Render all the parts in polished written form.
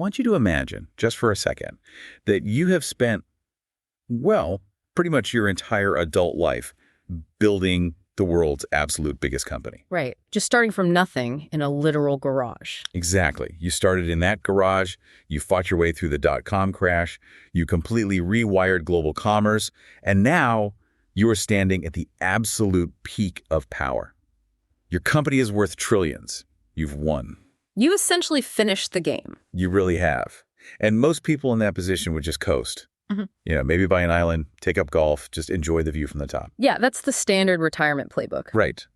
want you to imagine, just for a second, that you have spent, well, pretty much your entire adult life building the world's absolute biggest company. Right. Just starting from nothing in a literal garage. Exactly. You started in that garage, you fought your way through the dot-com crash, you completely rewired global commerce, and now you are standing at the absolute peak of power. Your company is worth trillions. You've won. You essentially finished the game. You really have. And most people in that position would just coast. Maybe buy an island, take up golf, just enjoy the view from the top. Yeah, that's the standard retirement playbook. Right.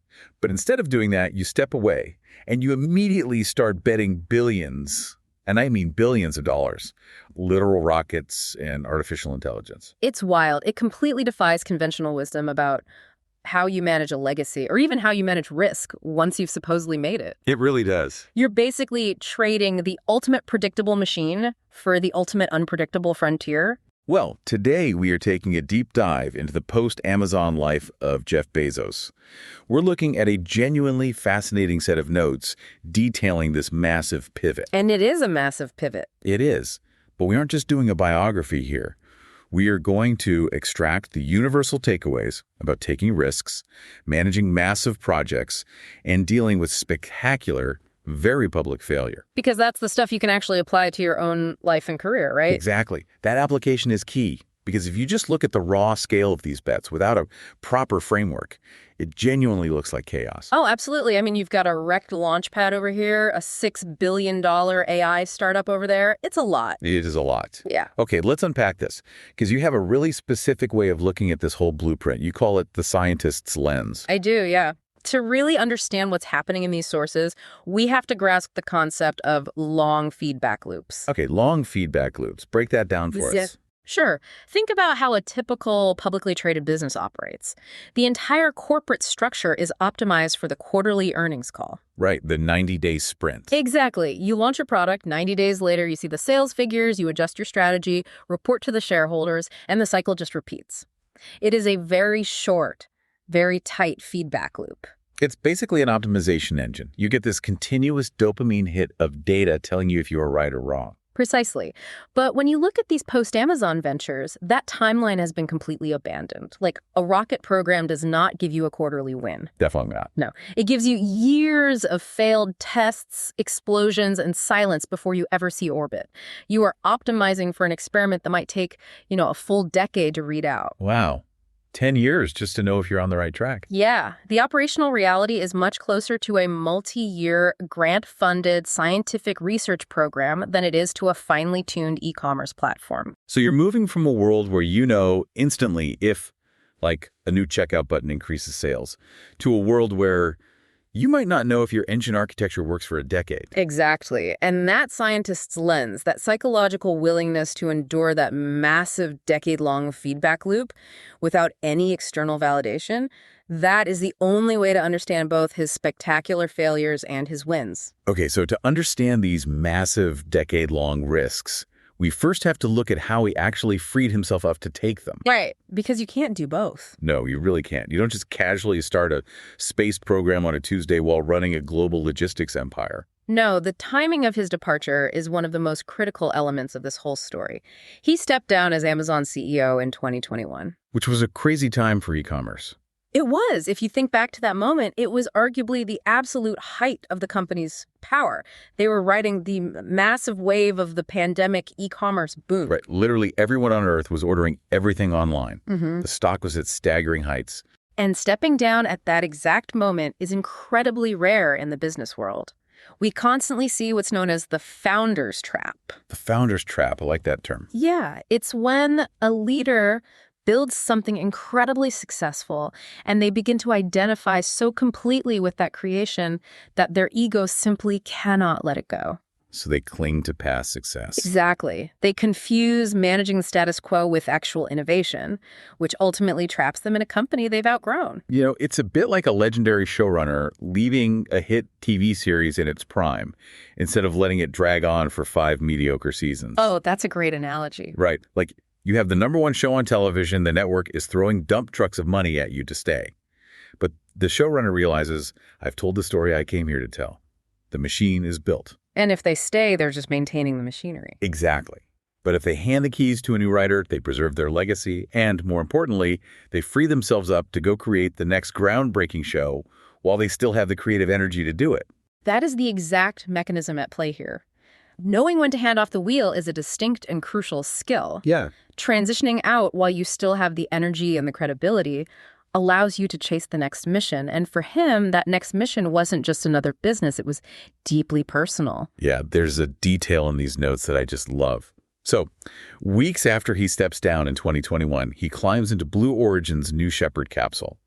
But instead of doing that, you step away and you immediately start betting billions, and I mean billions of dollars, literal rockets and artificial intelligence. It's wild. It completely defies conventional wisdom about how you manage a legacy or even how you manage risk once you've supposedly made it. It really does. You're basically trading the ultimate predictable machine for the ultimate unpredictable frontier. Well, today we are taking a deep dive into the post-Amazon life of Jeff Bezos. We're looking at a genuinely fascinating set of notes detailing this massive pivot. And it is a massive pivot. It is. But we aren't just doing a biography here. We are going to extract the universal takeaways about taking risks, managing massive projects, and dealing with spectacular, very public failure. Because that's the stuff you can actually apply to your own life and career, right? Exactly. That application is key. Because if you just look at the raw scale of these bets without a proper framework, it genuinely looks like chaos. Oh, absolutely. I mean, you've got a wrecked launch pad over here, a $6 billion AI startup over there. It's a lot. It is a lot. Yeah. Okay, let's unpack this. Because you have a really specific way of looking at this whole blueprint. You call it the scientist's lens. I do, yeah. To really understand what's happening in these sources, we have to grasp the concept of long feedback loops. Okay, long feedback loops. Break that down for us. Sure. Think about how a typical publicly traded business operates. The entire corporate structure is optimized for the quarterly earnings call. Right, the 90-day sprint. Exactly. You launch a product, 90 days later, you see the sales figures, you adjust your strategy, report to the shareholders, and the cycle just repeats. It is a very short, very tight feedback loop. It's basically an optimization engine. You get this continuous dopamine hit of data telling you if you are right or wrong. Precisely. But when you look at these post-Amazon ventures, that timeline has been completely abandoned. Like, a rocket program does not give you a quarterly win. Definitely not. No. It gives you years of failed tests, explosions, and silence before you ever see orbit. You are optimizing for an experiment that might take, a full decade to read out. Wow. 10 years just to know if you're on the right track. Yeah. The operational reality is much closer to a multi-year, grant-funded scientific research program than it is to a finely tuned e-commerce platform. So you're moving from a world where you know instantly if, like, a new checkout button increases sales, to a world where you might not know if your engine architecture works for a decade. Exactly. And that scientist's lens, that psychological willingness to endure that massive decade-long feedback loop without any external validation, that is the only way to understand both his spectacular failures and his wins. Okay, so to understand these massive decade-long risks, we first have to look at how he actually freed himself up to take them. Right, because you can't do both. No, you really can't. You don't just casually start a space program on a Tuesday while running a global logistics empire. No, the timing of his departure is one of the most critical elements of this whole story. He stepped down as Amazon CEO in 2021. Which was a crazy time for e-commerce. It was. If you think back to that moment, it was arguably the absolute height of the company's power. They were riding the massive wave of the pandemic e-commerce boom. Right. Literally everyone on Earth was ordering everything online. The stock was at staggering heights. And stepping down at that exact moment is incredibly rare in the business world. We constantly see what's known as the founder's trap. The founder's trap. I like that term. Yeah, it's when a leader builds something incredibly successful, and they begin to identify so completely with that creation that their ego simply cannot let it go. So they cling to past success. Exactly. They confuse managing the status quo with actual innovation, which ultimately traps them in a company they've outgrown. It's a bit like a legendary showrunner leaving a hit TV series in its prime instead of letting it drag on for 5 mediocre seasons. Oh, that's a great analogy. Right. Like, you have the #1 show on television, the network is throwing dump trucks of money at you to stay. But the showrunner realizes, I've told the story I came here to tell. The machine is built. And if they stay, they're just maintaining the machinery. Exactly. But if they hand the keys to a new writer, they preserve their legacy, and more importantly, they free themselves up to go create the next groundbreaking show while they still have the creative energy to do it. That is the exact mechanism at play here. Knowing when to hand off the wheel is a distinct and crucial skill. Yeah. Transitioning out while you still have the energy and the credibility allows you to chase the next mission. And for him, that next mission wasn't just another business. It was deeply personal. Yeah, there's a detail in these notes that I just love. So, weeks after he steps down in 2021, he climbs into Blue Origin's New Shepard capsule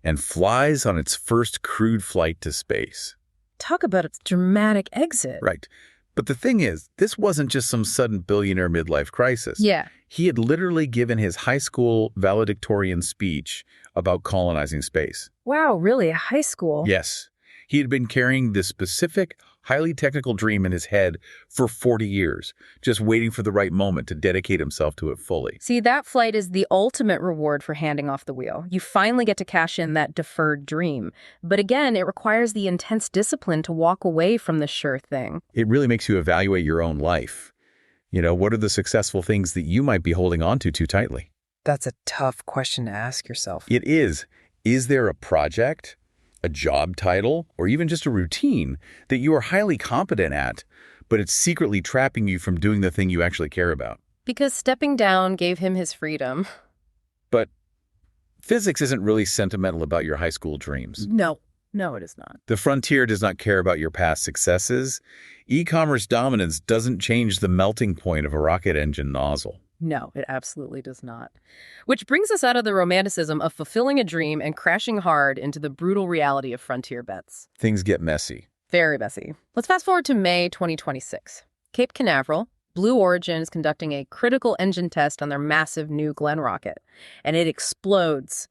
and flies on its first crewed flight to space. Talk about its dramatic exit. Right. But the thing is, this wasn't just some sudden billionaire midlife crisis. Yeah. He had literally given his high school valedictorian speech about colonizing space. Wow, really? A high school? Yes. He had been carrying this specific, highly technical dream in his head for 40 years, just waiting for the right moment to dedicate himself to it fully. See, that flight is the ultimate reward for handing off the wheel. You finally get to cash in that deferred dream. But again, it requires the intense discipline to walk away from the sure thing. It really makes you evaluate your own life. You know, what are the successful things that you might be holding on to too tightly? That's a tough question to ask yourself. It is. Is there a project, a job title, or even just a routine that you are highly competent at, but it's secretly trapping you from doing the thing you actually care about? Because stepping down gave him his freedom. But physics isn't really sentimental about your high school dreams. No, it is not. The frontier does not care about your past successes. E-commerce dominance doesn't change the melting point of a rocket engine nozzle. No, it absolutely does not. Which brings us out of the romanticism of fulfilling a dream and crashing hard into the brutal reality of frontier bets. Things get messy. Very messy. Let's fast forward to May 2026. Cape Canaveral, Blue Origin is conducting a critical engine test on their massive New Glenn rocket, and it explodes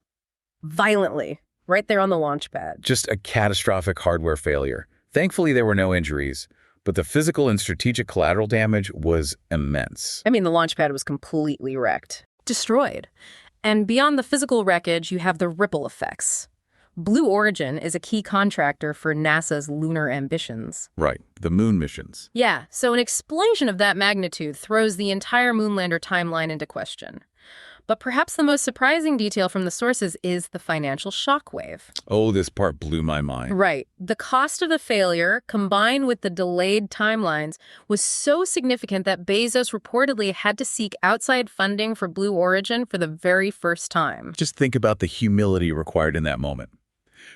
violently right there on the launch pad. Just a catastrophic hardware failure. Thankfully, there were no injuries, but the physical and strategic collateral damage was immense. I mean, the launch pad was completely wrecked, destroyed. And beyond the physical wreckage, you have the ripple effects. Blue Origin is a key contractor for NASA's lunar ambitions. Right, the moon missions. Yeah, so an explosion of that magnitude throws the entire Moonlander timeline into question. But perhaps the most surprising detail from the sources is the financial shockwave. Oh, this part blew my mind. Right. The cost of the failure, combined with the delayed timelines, was so significant that Bezos reportedly had to seek outside funding for Blue Origin for the very first time. Just think about the humility required in that moment.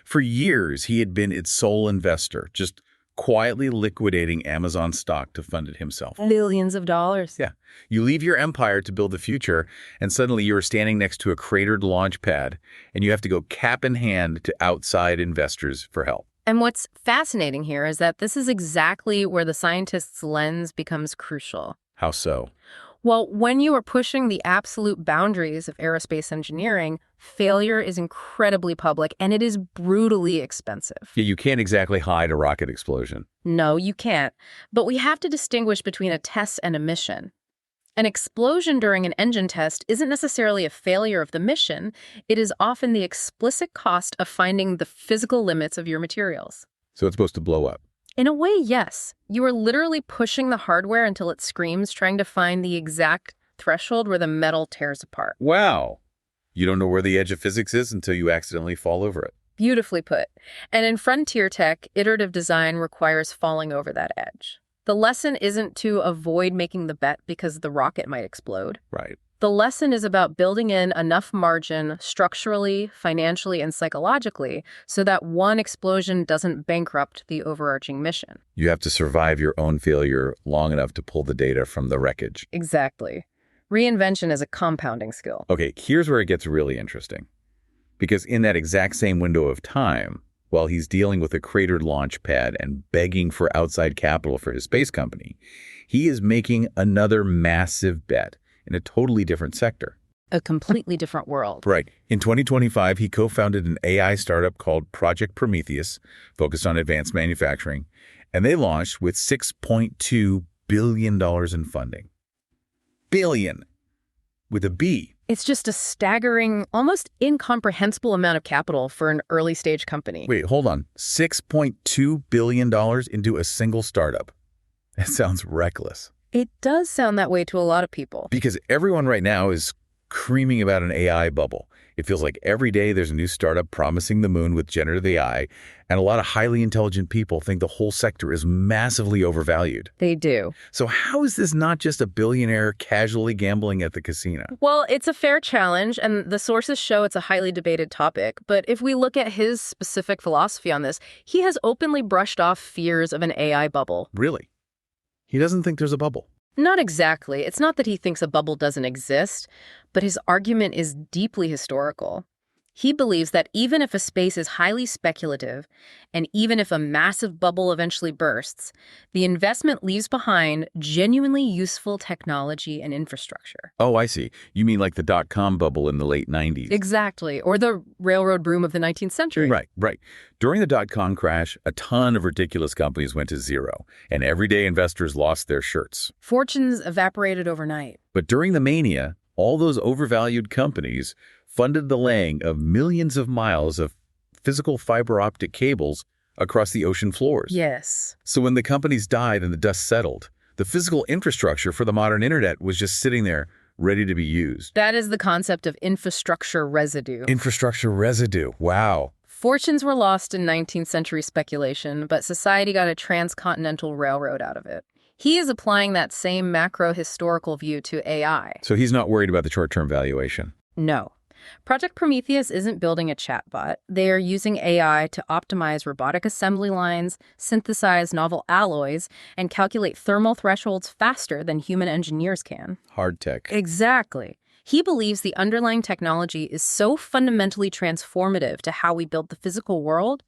For years, he had been its sole investor, just quietly liquidating Amazon stock to fund it himself. Billions of dollars. Yeah. You leave your empire to build the future, and suddenly you are standing next to a cratered launch pad, and you have to go cap in hand to outside investors for help. And what's fascinating here is that this is exactly where the scientist's lens becomes crucial. How so? Well, when you are pushing the absolute boundaries of aerospace engineering, failure is incredibly public and it is brutally expensive. Yeah, you can't exactly hide a rocket explosion. No, you can't. But we have to distinguish between a test and a mission. An explosion during an engine test isn't necessarily a failure of the mission. It is often the explicit cost of finding the physical limits of your materials. So it's supposed to blow up. In a way, yes. You are literally pushing the hardware until it screams, trying to find the exact threshold where the metal tears apart. Wow. You don't know where the edge of physics is until you accidentally fall over it. Beautifully put. And in frontier tech, iterative design requires falling over that edge. The lesson isn't to avoid making the bet because the rocket might explode. Right. The lesson is about building in enough margin structurally, financially, and psychologically so that one explosion doesn't bankrupt the overarching mission. You have to survive your own failure long enough to pull the data from the wreckage. Exactly. Reinvention is a compounding skill. Okay, here's where it gets really interesting. Because in that exact same window of time, while he's dealing with a cratered launch pad and begging for outside capital for his space company, he is making another massive bet in a totally different sector. A completely different world. Right. In 2025, he co-founded an AI startup called Project Prometheus, focused on advanced manufacturing, and they launched with $6.2 billion in funding. Billion. With a B. It's just a staggering, almost incomprehensible amount of capital for an early-stage company. Wait, hold on. $6.2 billion into a single startup. It sounds reckless. It does sound that way to a lot of people. Because everyone right now is screaming about an AI bubble. It feels like every day there's a new startup promising the moon with generative AI, and a lot of highly intelligent people think the whole sector is massively overvalued. They do. So how is this not just a billionaire casually gambling at the casino? Well, it's a fair challenge, and the sources show it's a highly debated topic. But if we look at his specific philosophy on this, he has openly brushed off fears of an AI bubble. Really? He doesn't think there's a bubble. Not exactly. It's not that he thinks a bubble doesn't exist, but his argument is deeply historical. He believes that even if a space is highly speculative, and even if a massive bubble eventually bursts, the investment leaves behind genuinely useful technology and infrastructure. Oh, I see. You mean like the dot-com bubble in the late 90s? Exactly. Or the railroad boom of the 19th century. Right. During the dot-com crash, a ton of ridiculous companies went to zero, and everyday investors lost their shirts. Fortunes evaporated overnight. But during the mania, all those overvalued companies funded the laying of millions of miles of physical fiber optic cables across the ocean floors. Yes. So when the companies died and the dust settled, the physical infrastructure for the modern internet was just sitting there, ready to be used. That is the concept of infrastructure residue. Infrastructure residue. Wow. Fortunes were lost in 19th century speculation, but society got a transcontinental railroad out of it. He is applying that same macro-historical view to AI. So he's not worried about the short-term valuation. No. Project Prometheus isn't building a chatbot. They are using AI to optimize robotic assembly lines, synthesize novel alloys, and calculate thermal thresholds faster than human engineers can. Hard tech. Exactly. He believes the underlying technology is so fundamentally transformative to how we build the physical world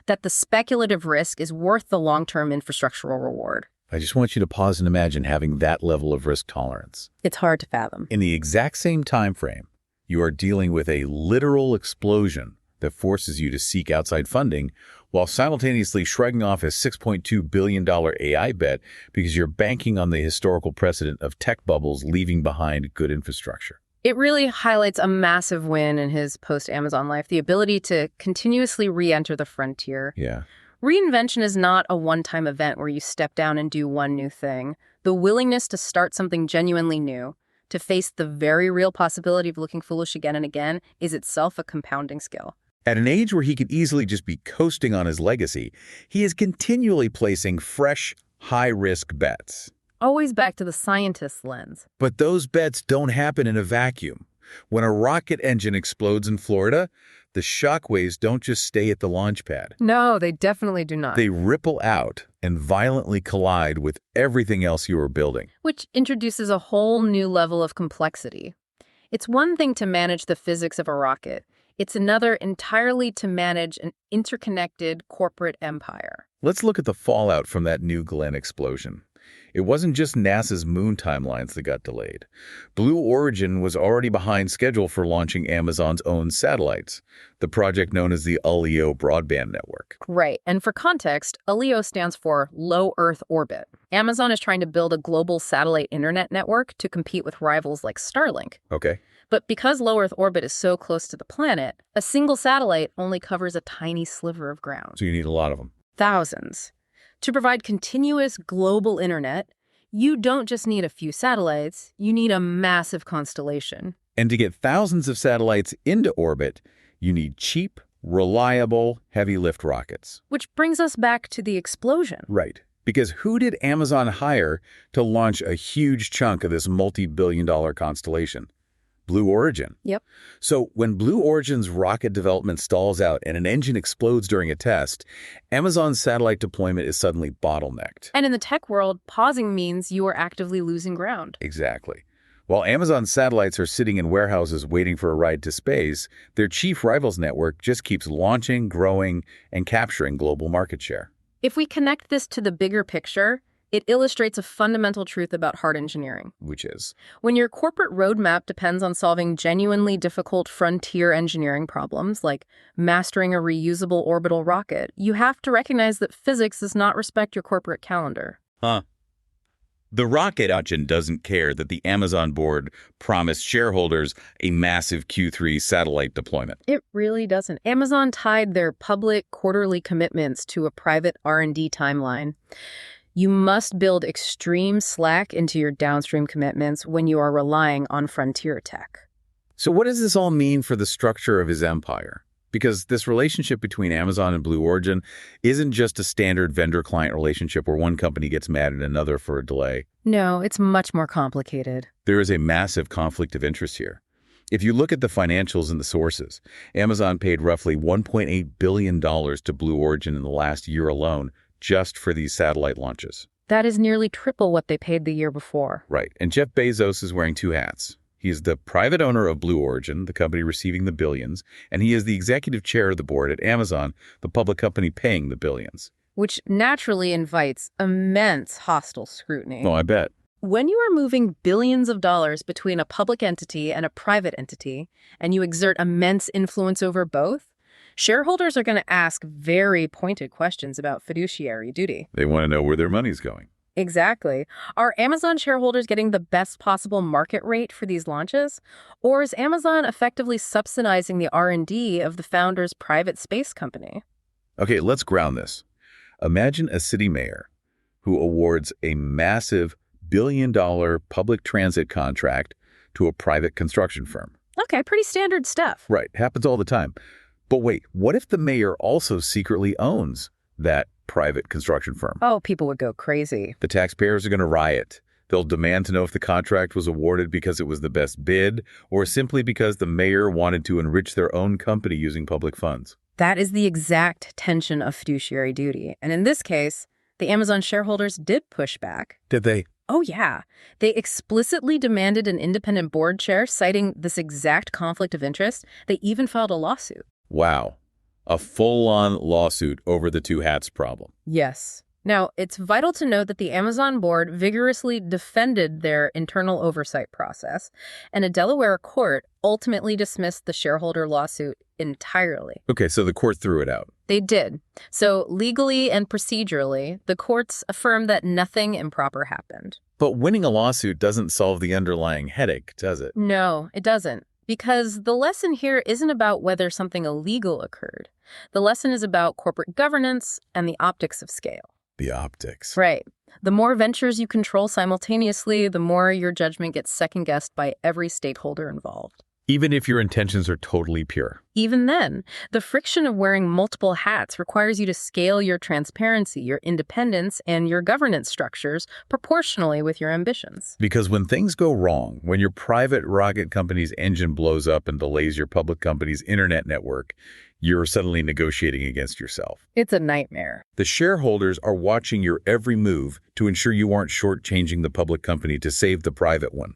that the speculative risk is worth the long-term infrastructural reward. I just want you to pause and imagine having that level of risk tolerance. It's hard to fathom. In the exact same time frame, you are dealing with a literal explosion that forces you to seek outside funding while simultaneously shrugging off a $6.2 billion AI bet because you're banking on the historical precedent of tech bubbles leaving behind good infrastructure. It really highlights a massive win in his post-Amazon life, the ability to continuously re-enter the frontier. Yeah. Reinvention is not a one-time event where you step down and do one new thing. The willingness to start something genuinely new, to face the very real possibility of looking foolish again and again, is itself a compounding skill. At an age where he could easily just be coasting on his legacy, he is continually placing fresh, high-risk bets. Always back to the scientist's lens. But those bets don't happen in a vacuum. When a rocket engine explodes in Florida, the shockwaves don't just stay at the launch pad. No, they definitely do not. They ripple out and violently collide with everything else you are building. Which introduces a whole new level of complexity. It's one thing to manage the physics of a rocket. It's another entirely to manage an interconnected corporate empire. Let's look at the fallout from that New Glenn explosion. It wasn't just NASA's moon timelines that got delayed. Blue Origin was already behind schedule for launching Amazon's own satellites, the project known as the LEO broadband network. Right. And for context, LEO stands for Low Earth Orbit. Amazon is trying to build a global satellite internet network to compete with rivals like Starlink. Okay. But because low Earth orbit is so close to the planet, a single satellite only covers a tiny sliver of ground. So you need a lot of them. Thousands. To provide continuous global internet, you don't just need a few satellites, you need a massive constellation. And to get thousands of satellites into orbit, you need cheap, reliable, heavy-lift rockets. Which brings us back to the explosion. Right. Because who did Amazon hire to launch a huge chunk of this multi-billion-dollar constellation? Blue Origin. Yep. So when Blue Origin's rocket development stalls out and an engine explodes during a test, Amazon's satellite deployment is suddenly bottlenecked. And in the tech world, pausing means you are actively losing ground. Exactly. While Amazon's satellites are sitting in warehouses waiting for a ride to space, their chief rivals network just keeps launching, growing, and capturing global market share. If we connect this to the bigger picture, it illustrates a fundamental truth about hard engineering. Which is? When your corporate roadmap depends on solving genuinely difficult frontier engineering problems, like mastering a reusable orbital rocket, you have to recognize that physics does not respect your corporate calendar. Huh. The rocket engine doesn't care that the Amazon board promised shareholders a massive Q3 satellite deployment. It really doesn't. Amazon tied their public quarterly commitments to a private R&D timeline. You must build extreme slack into your downstream commitments when you are relying on frontier tech. So what does this all mean for the structure of his empire? Because this relationship between Amazon and Blue Origin isn't just a standard vendor-client relationship where one company gets mad at another for a delay. No, it's much more complicated. There is a massive conflict of interest here. If you look at the financials and the sources, Amazon paid roughly $1.8 billion to Blue Origin in the last year alone just for these satellite launches. That is nearly triple what they paid the year before. Right. And Jeff Bezos is wearing two hats. He is the private owner of Blue Origin, the company receiving the billions, and he is the executive chair of the board at Amazon, the public company paying the billions. Which naturally invites immense hostile scrutiny. Oh, I bet. When you are moving billions of dollars between a public entity and a private entity, and you exert immense influence over both, shareholders are going to ask very pointed questions about fiduciary duty. They want to know where their money's going. Exactly. Are Amazon shareholders getting the best possible market rate for these launches? Or is Amazon effectively subsidizing the R&D of the founder's private space company? Okay, let's ground this. Imagine a city mayor who awards a massive billion-dollar public transit contract to a private construction firm. Okay, pretty standard stuff. Right, happens all the time. But wait, what if the mayor also secretly owns that private construction firm? Oh, people would go crazy. The taxpayers are going to riot. They'll demand to know if the contract was awarded because it was the best bid or simply because the mayor wanted to enrich their own company using public funds. That is the exact tension of fiduciary duty. And in this case, the Amazon shareholders did push back. Did they? Oh, yeah. They explicitly demanded an independent board chair, citing this exact conflict of interest. They even filed a lawsuit. Wow. A full-on lawsuit over the two hats problem. Yes. Now, it's vital to note that the Amazon board vigorously defended their internal oversight process, and a Delaware court ultimately dismissed the shareholder lawsuit entirely. Okay, so the court threw it out. They did. So legally and procedurally, the courts affirmed that nothing improper happened. But winning a lawsuit doesn't solve the underlying headache, does it? No, it doesn't. Because the lesson here isn't about whether something illegal occurred. The lesson is about corporate governance and the optics of scale. The optics. Right. The more ventures you control simultaneously, the more your judgment gets second-guessed by every stakeholder involved. Even if your intentions are totally pure. Even then, the friction of wearing multiple hats requires you to scale your transparency, your independence, and your governance structures proportionally with your ambitions. Because when things go wrong, when your private rocket company's engine blows up and delays your public company's internet network, you're suddenly negotiating against yourself. It's a nightmare. The shareholders are watching your every move to ensure you aren't shortchanging the public company to save the private one.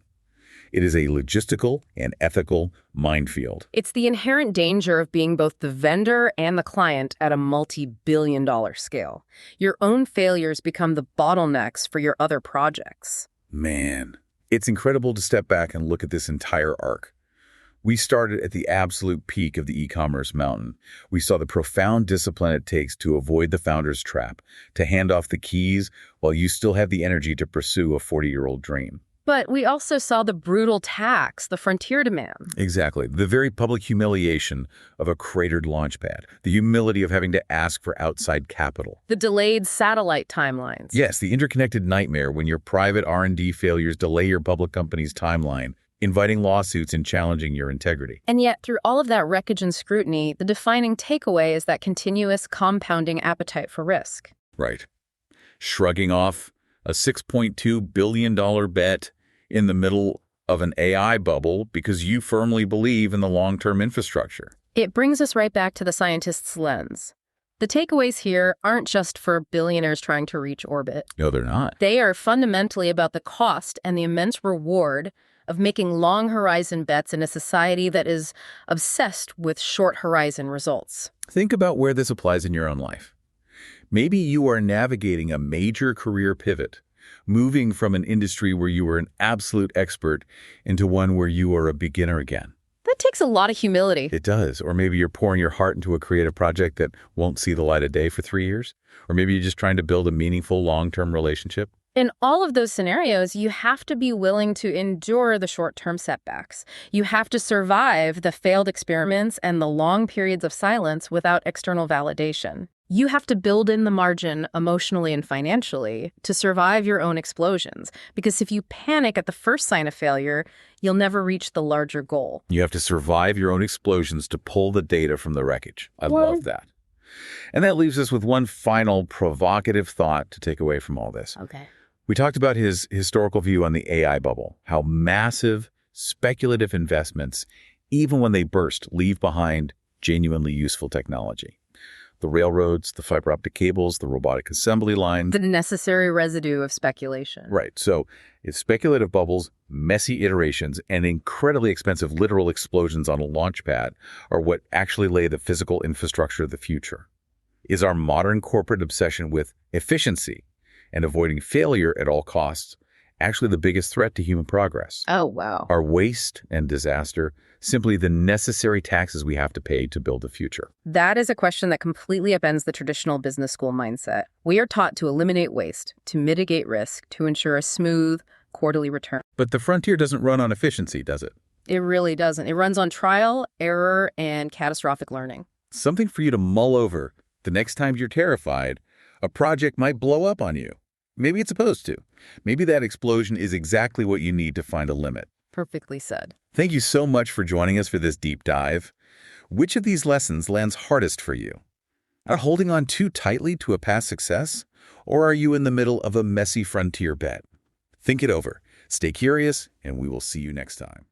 It is a logistical and ethical minefield. It's the inherent danger of being both the vendor and the client at a multi-billion-dollar scale. Your own failures become the bottlenecks for your other projects. Man, it's incredible to step back and look at this entire arc. We started at the absolute peak of the e-commerce mountain. We saw the profound discipline it takes to avoid the founder's trap, to hand off the keys while you still have the energy to pursue a 40-year-old dream. But we also saw the brutal tax, the frontier demand. Exactly. The very public humiliation of a cratered launch pad. The humility of having to ask for outside capital. The delayed satellite timelines. Yes, the interconnected nightmare when your private R&D failures delay your public company's timeline, inviting lawsuits and challenging your integrity. And yet, through all of that wreckage and scrutiny, the defining takeaway is that continuous compounding appetite for risk. Right. Shrugging off a $6.2 billion bet in the middle of an AI bubble because you firmly believe in the long-term infrastructure. It brings us right back to the scientist's lens. The takeaways here aren't just for billionaires trying to reach orbit. No, they're not. They are fundamentally about the cost and the immense reward of making long-horizon bets in a society that is obsessed with short-horizon results. Think about where this applies in your own life. Maybe you are navigating a major career pivot, moving from an industry where you were an absolute expert into one where you are a beginner again. That takes a lot of humility. It does. Or maybe you're pouring your heart into a creative project that won't see the light of day for 3 years. Or maybe you're just trying to build a meaningful long-term relationship. In all of those scenarios, you have to be willing to endure the short-term setbacks. You have to survive the failed experiments and the long periods of silence without external validation. You have to build in the margin emotionally and financially to survive your own explosions. Because if you panic at the first sign of failure, you'll never reach the larger goal. You have to survive your own explosions to pull the data from the wreckage. I love that. And that leaves us with one final provocative thought to take away from all this. Okay. We talked about his historical view on the AI bubble, how massive, speculative investments, even when they burst, leave behind genuinely useful technology. The railroads, the fiber optic cables, the robotic assembly lines. The necessary residue of speculation. Right. So if speculative bubbles, messy iterations, and incredibly expensive literal explosions on a launch pad are what actually lay the physical infrastructure of the future, is our modern corporate obsession with efficiency and avoiding failure at all costs actually the biggest threat to human progress? Oh, wow. Are waste and disaster simply the necessary taxes we have to pay to build a future? That is a question that completely upends the traditional business school mindset. We are taught to eliminate waste, to mitigate risk, to ensure a smooth, quarterly return. But the frontier doesn't run on efficiency, does it? It really doesn't. It runs on trial, error, and catastrophic learning. Something for you to mull over the next time you're terrified a project might blow up on you. Maybe it's supposed to. Maybe that explosion is exactly what you need to find a limit. Perfectly said. Thank you so much for joining us for this deep dive. Which of these lessons lands hardest for you? Are holding on too tightly to a past success? Or are you in the middle of a messy frontier bet? Think it over. Stay curious, and we will see you next time.